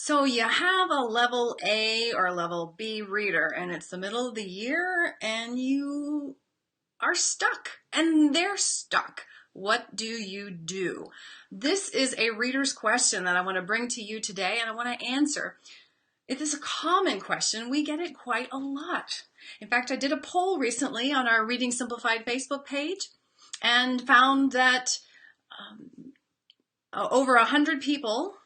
So you have a level A or level B reader and it's the middle of the year and you are stuck and they're stuck. What do you do? This is a reader's question that I want to bring to you today and I want to answer. It is a common question. We get it quite a lot. In fact, I did a poll recently on our Reading Simplified Facebook page and found that over 100 people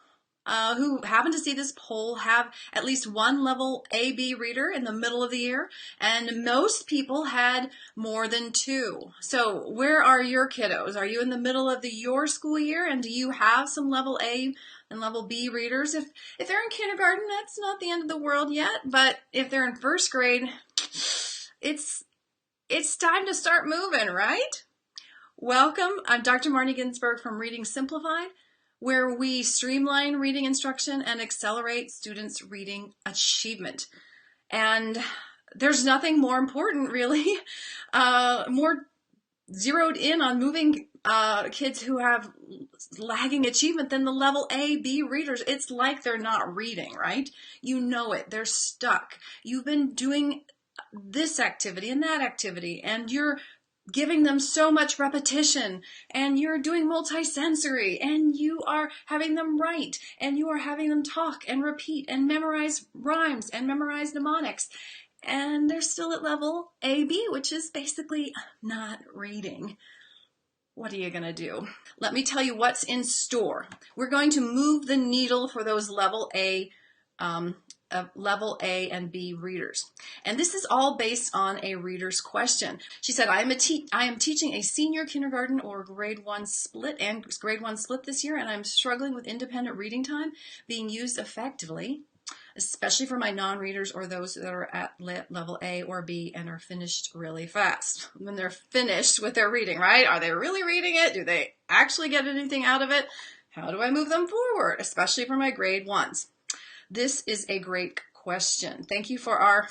who happen to see this poll have at least one level A-B reader in the middle of the year, and most people had more than two. So where are your kiddos? Are you in the middle of your school year, and do you have some level A and level B readers? If they're in kindergarten, that's not the end of the world yet, but if they're in first grade, it's time to start moving, right? Welcome. I'm Dr. Marnie Ginsberg from Reading Simplified, where we streamline reading instruction and accelerate students' reading achievement. And there's nothing more important, really, more zeroed in on moving kids who have lagging achievement than the level A, B readers. It's like they're not reading, right? You know it. They're stuck. You've been doing this activity and that activity, and you're giving them so much repetition, and you're doing multisensory, and you are having them write, and you are having them talk and repeat and memorize rhymes and memorize mnemonics, and they're still at level AB, which is basically not reading. What are you going to do? Let me tell you what's in store. We're going to move the needle for those level A and B readers. And this is all based on a reader's question. She said, I am teaching a senior kindergarten or grade 1 split this year, and I'm struggling with independent reading time being used effectively, especially for my non-readers or those that are at level A or B and are finished really fast. When they're finished with their reading, right? Are they really reading it? Do they actually get anything out of it? How do I move them forward, especially for my grade 1s? This is a great question. Thank you for our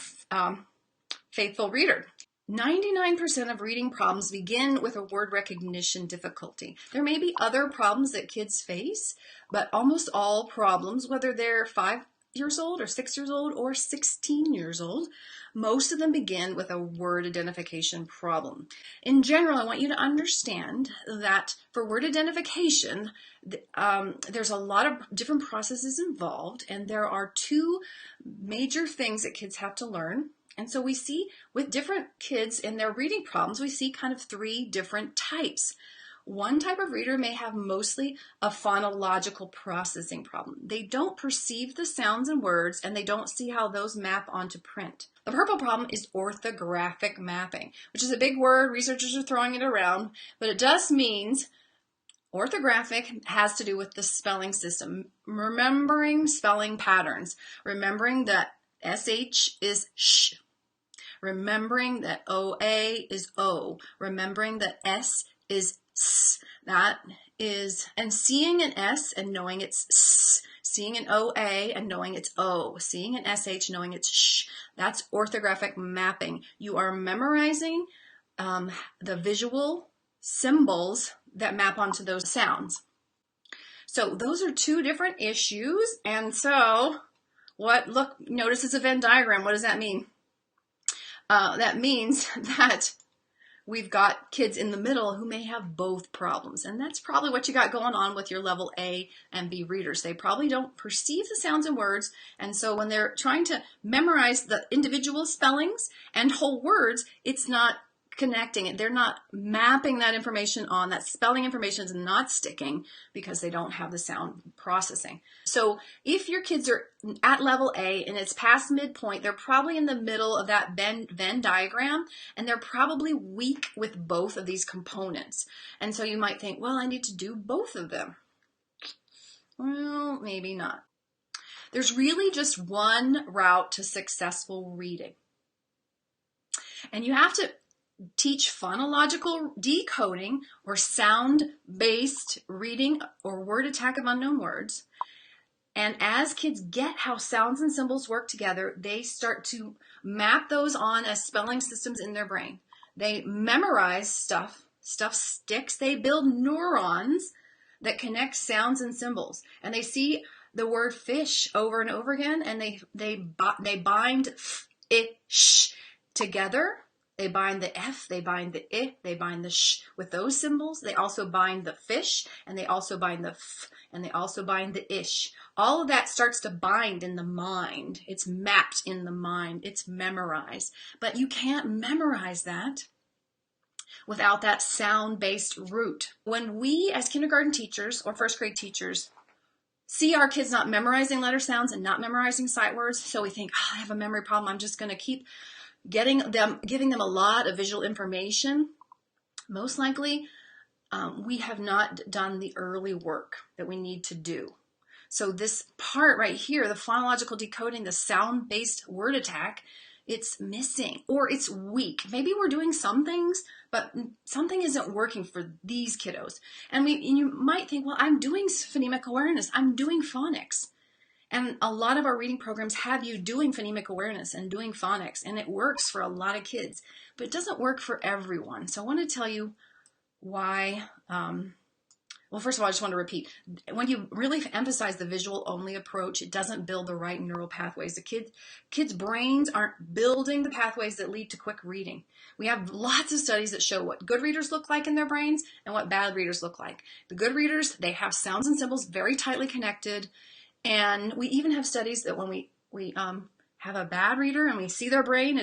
faithful reader. 99% of reading problems begin with a word recognition difficulty. There may be other problems that kids face, but almost all problems, whether they're 5 years old or 6 years old or 16 years old, most of them begin with a word identification problem. In general, I want you to understand that for word identification, there's a lot of different processes involved, and there are two major things that kids have to learn. And so we see with different kids in their reading problems, we see kind of three different types. One type of reader may have mostly a phonological processing problem. They don't perceive the sounds and words, and they don't see how those map onto print. The purple problem is orthographic mapping, which is a big word. Researchers are throwing it around, but it just means orthographic has to do with the spelling system, remembering spelling patterns, remembering that SH is sh, remembering that OA is O, remembering that S is S. That is, and seeing an S and knowing it's S, seeing an OA and knowing it's O, seeing an SH knowing it's sh. That's orthographic mapping. You are memorizing the visual symbols that map onto those sounds. So those are two different issues. And so notice it's a Venn diagram. What does that mean? That means that we've got kids in the middle who may have both problems. And that's probably what you got going on with your level A and B readers. They probably don't perceive the sounds and words. And so when they're trying to memorize the individual spellings and whole words, it's not connecting it. They're not mapping that information on. That spelling information is not sticking because they don't have the sound processing. So if your kids are at level A and it's past midpoint, they're probably in the middle of that Venn diagram, and they're probably weak with both of these components. And so you might think, well, I need to do both of them. Well, maybe not. There's really just one route to successful reading. And you have to teach phonological decoding or sound-based reading or word attack of unknown words. And as kids get how sounds and symbols work together, they start to map those on as spelling systems in their brain. They memorize stuff sticks. They build neurons that connect sounds and symbols. And they see the word fish over and over again, and they bind ish together. They bind the F, they bind the I, they bind the sh with those symbols. They also bind the fish, and they also bind the f, and they also bind the ish. All of that starts to bind in the mind. It's mapped in the mind. It's memorized. But you can't memorize that without that sound-based root. When we, as kindergarten teachers or first grade teachers, see our kids not memorizing letter sounds and not memorizing sight words, so we think, oh, I have a memory problem. I'm just going to keep giving them a lot of visual information. Most likely, we have not done the early work that we need to do. So this part right here, the phonological decoding, the sound-based word attack, it's missing or it's weak. Maybe we're doing some things, but something isn't working for these kiddos. And you might think, well, I'm doing phonemic awareness. I'm doing phonics. And a lot of our reading programs have you doing phonemic awareness and doing phonics, and it works for a lot of kids, but it doesn't work for everyone. So I want to tell you why. Well, first of all, I just want to repeat, when you really emphasize the visual only approach, it doesn't build the right neural pathways. The kids' brains aren't building the pathways that lead to quick reading. We have lots of studies that show what good readers look like in their brains and what bad readers look like. The good readers, they have sounds and symbols very tightly connected. And we even have studies that when we have a bad reader and we see their brain,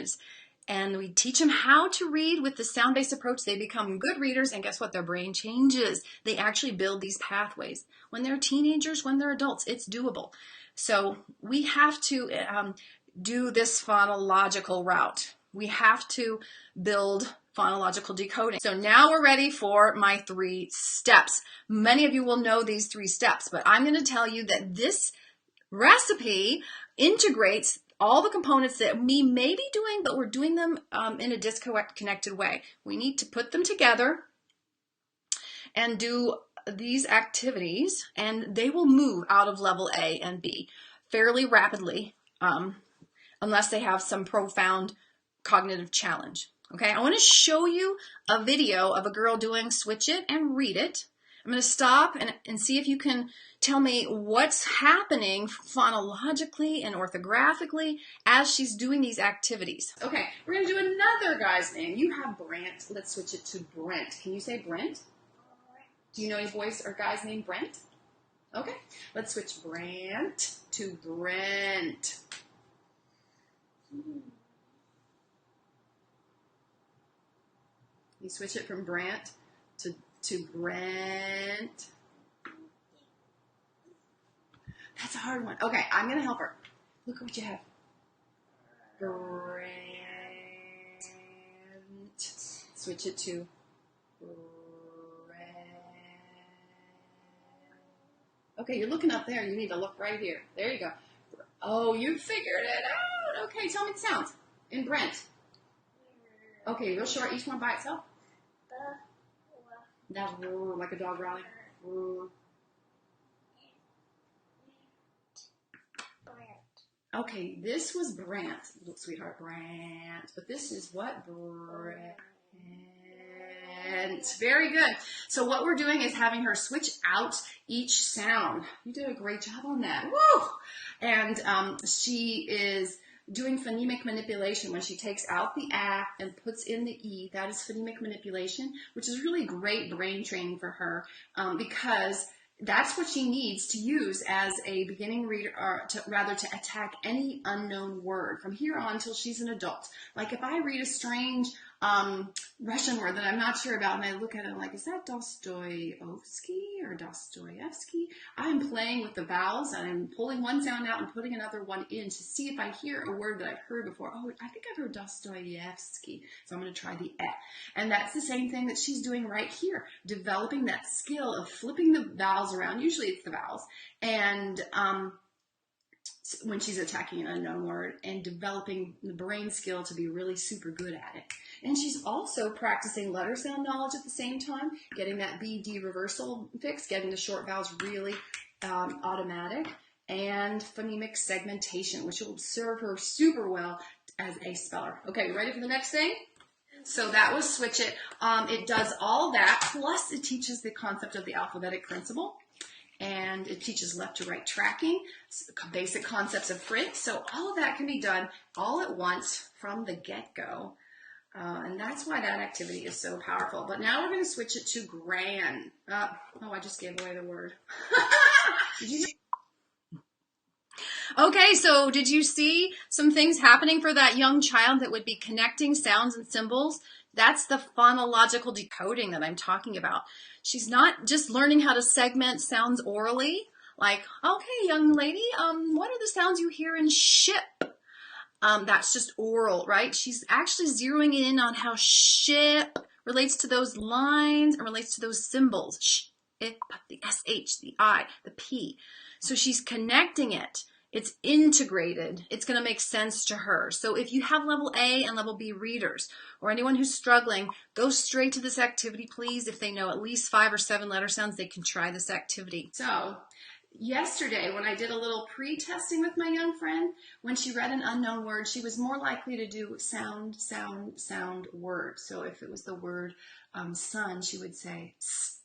and we teach them how to read with the sound-based approach, they become good readers, and guess what? Their brain changes. They actually build these pathways. When they're teenagers, when they're adults, it's doable. So we have to do this phonological route. We have to build phonological decoding. So now we're ready for my 3 steps. Many of you will know these 3 steps, but I'm going to tell you that this recipe integrates all the components that we may be doing, but we're doing them in a disconnected way. We need to put them together and do these activities, and they will move out of level A and B fairly rapidly, unless they have some profound cognitive challenge. Okay, I want to show you a video of a girl doing switch it and read it. I'm going to stop and see if you can tell me what's happening phonologically and orthographically as she's doing these activities. Okay, we're going to do another guy's name. You have Brent. Let's switch it to Brent. Can you say Brent? Do you know any boys or guys named Brent? Okay, let's switch Brent to Brent. You switch it from Brent to Brent. That's a hard one. Okay, I'm going to help her. Look at what you have. Brent. Switch it to Brent. Okay, you're looking up there. You need to look right here. There you go. Oh, you figured it out. Okay, tell me the sounds in Brent. Okay, real short, each one by itself. That's like a dog growling. Okay, this was Brant. Look, sweetheart, Brant. But this is what? Brant. Very good. So what we're doing is having her switch out each sound. You did a great job on that. Woo! And she is doing phonemic manipulation. When she takes out the A and puts in the E, that is phonemic manipulation, which is really great brain training for her because that's what she needs to use as a beginning reader, or to attack any unknown word from here on until she's an adult. Like if I read a strange Russian word that I'm not sure about, and I look at it like, is that Dostoevsky or Dostoevsky? I'm playing with the vowels, and I'm pulling one sound out and putting another one in to see if I hear a word that I've heard before. Oh, I think I've heard Dostoevsky, so I'm going to try the E. And that's the same thing that she's doing right here, developing that skill of flipping the vowels around. Usually it's the vowels. And when she's attacking an unknown word, and developing the brain skill to be really super good at it. And she's also practicing letter sound knowledge at the same time, getting that BD reversal fixed, getting the short vowels really automatic, and phonemic segmentation, which will serve her super well as a speller. Okay, ready for the next thing? So that was Switch It. It does all that, plus it teaches the concept of the alphabetic principle. and it teaches left to right tracking, basic concepts of print. So all of that can be done all at once from the get-go. And that's why that activity is so powerful. But now we're going to switch it to gran. Oh, I just gave away the word. Did you? Okay, so did you see some things happening for that young child that would be connecting sounds and symbols? That's the phonological decoding that I'm talking about. She's not just learning how to segment sounds orally, like, okay, young lady, what are the sounds you hear in ship? That's just oral, right? She's actually zeroing in on how ship relates to those lines and relates to those symbols. Sh, it, the SH, the I, the P. So she's connecting it. It's integrated. It's going to make sense to her. So if you have level A and level B readers, or anyone who's struggling, go straight to this activity, please. If they know at least 5 or 7 letter sounds, they can try this activity. So yesterday, when I did a little pre-testing with my young friend, when she read an unknown word, she was more likely to do sound, sound, sound word. So if it was the word sun, she would say s,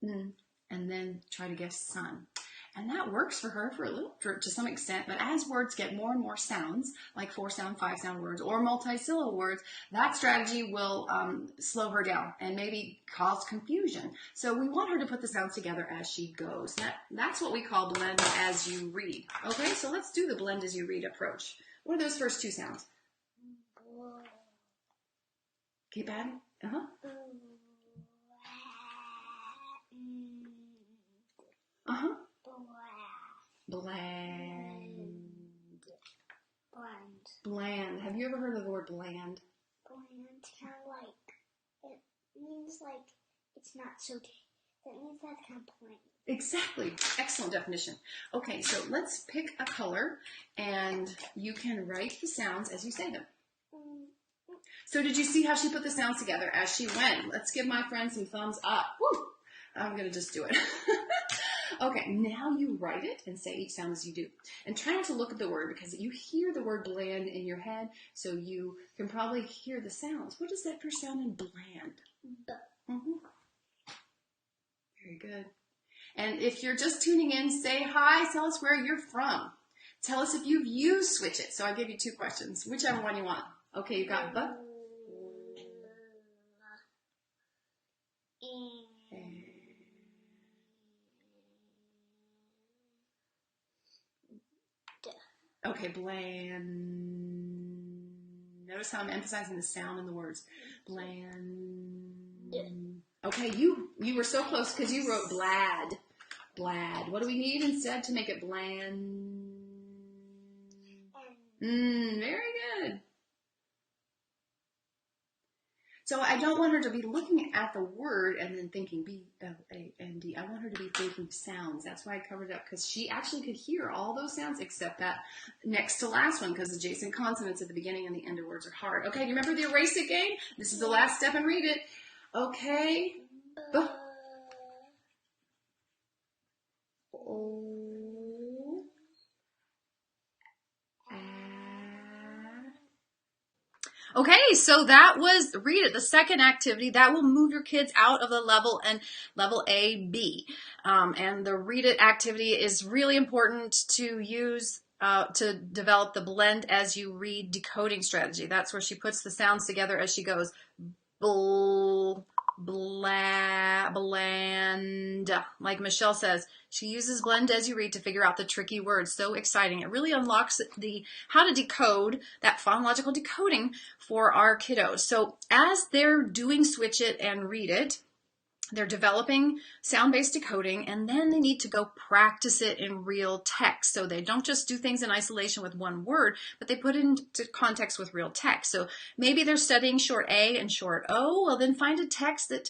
n, and then try to guess sun. And that works for her to some extent, but as words get more and more sounds, like 4-sound, 5-sound words, or multi-syllable words, that strategy will slow her down and maybe cause confusion. So we want her to put the sounds together as she goes. That's what we call blend as you read. Okay, so let's do the blend as you read approach. What are those first 2 sounds? Keep adding. Uh-huh. Uh-huh. Bland. Bland. Have you ever heard of the word bland? Bland, kind of like, it means like it's not so, that means that's kind of plain. Exactly. Excellent definition. Okay, so let's pick a color and you can write the sounds as you say them. So did you see how she put the sounds together as she went? Let's give my friend some thumbs up. Woo! I'm going to just do it. Okay, now you write it and say each sound as you do. And try not to look at the word because you hear the word bland in your head, so you can probably hear the sounds. What is that first sound in bland? B. Mm-hmm. Very good. And if you're just tuning in, say hi, tell us where you're from. Tell us if you've used Switch It. So I give you 2 questions, whichever one you want. Okay, you got B. Okay, bland. Notice how I'm emphasizing the sound in the words. Bland. Okay, you were so close because you wrote blad. Blad. What do we need instead to make it bland? Very good. So I don't want her to be looking at the word and then thinking B-L-A-N-D. I want her to be thinking sounds. That's why I covered it up, because she actually could hear all those sounds except that next to last one, because adjacent consonants at the beginning and the end of words are hard. Okay, do you remember the erase it game? This is the last step and read it. Okay. Okay, so that was read it. The second activity that will move your kids out of the level A, B. And the read it activity is really important to use to develop the blend as you read decoding strategy. That's where she puts the sounds together as she goes. Bland. Like Michelle says, she uses blend as you read to figure out the tricky words. So exciting. It really unlocks how to decode, that phonological decoding for our kiddos. So as they're doing Switch It and Read It, they're developing sound-based decoding, and then they need to go practice it in real text. So they don't just do things in isolation with one word, but they put it into context with real text. So maybe they're studying short A and short O. Well, then find a text that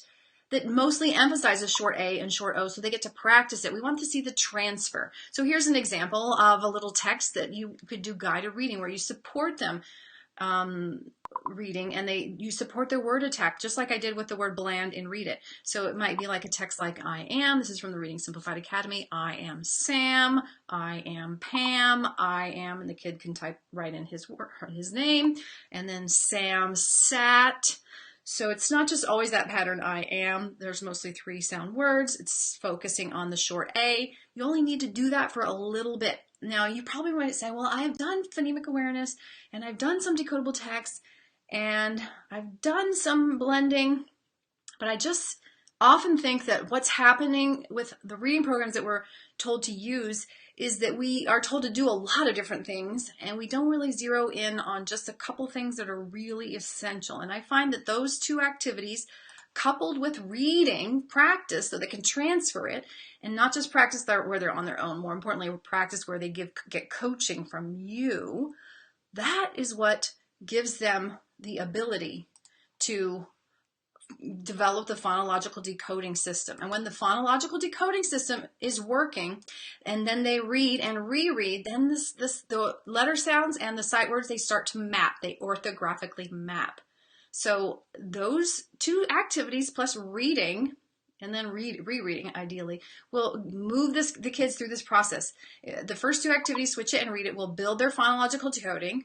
mostly emphasizes short A and short O, so they get to practice it. We want to see the transfer. So here's an example of a little text that you could do guided reading, where you support them reading, and you support their word attack, just like I did with the word bland in Read It. So it might be like a text like I am. This is from the Reading Simplified Academy. I am Sam. I am Pam. I am, and the kid can write in his name, and then Sam sat. So it's not just always that pattern I am. There's mostly 3 sound words. It's focusing on the short A. You only need to do that for a little bit. Now you probably might say, well, I have done phonemic awareness and I've done some decodable text and I've done some blending, but I just often think that what's happening with the reading programs that we're told to use is that we are told to do a lot of different things and we don't really zero in on just a couple things that are really essential. And I find that those 2 activities, coupled with reading practice so they can transfer it and not just practice where they're on their own, more importantly, practice where they get coaching from you, that is what gives them the ability to develop the phonological decoding system. And when the phonological decoding system is working and then they read and reread, then the letter sounds and the sight words, they start to map. They orthographically map. So those 2 activities plus reading and then rereading ideally will move the kids through this process. The first 2 activities, switch it and read it, will build their phonological decoding.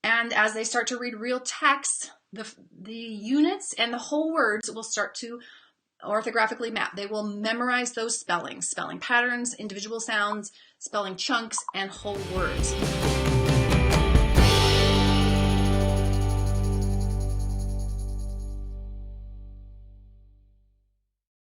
And as they start to read real text, the units and the whole words will start to orthographically map. They will memorize those spelling patterns, individual sounds, spelling chunks, and whole words.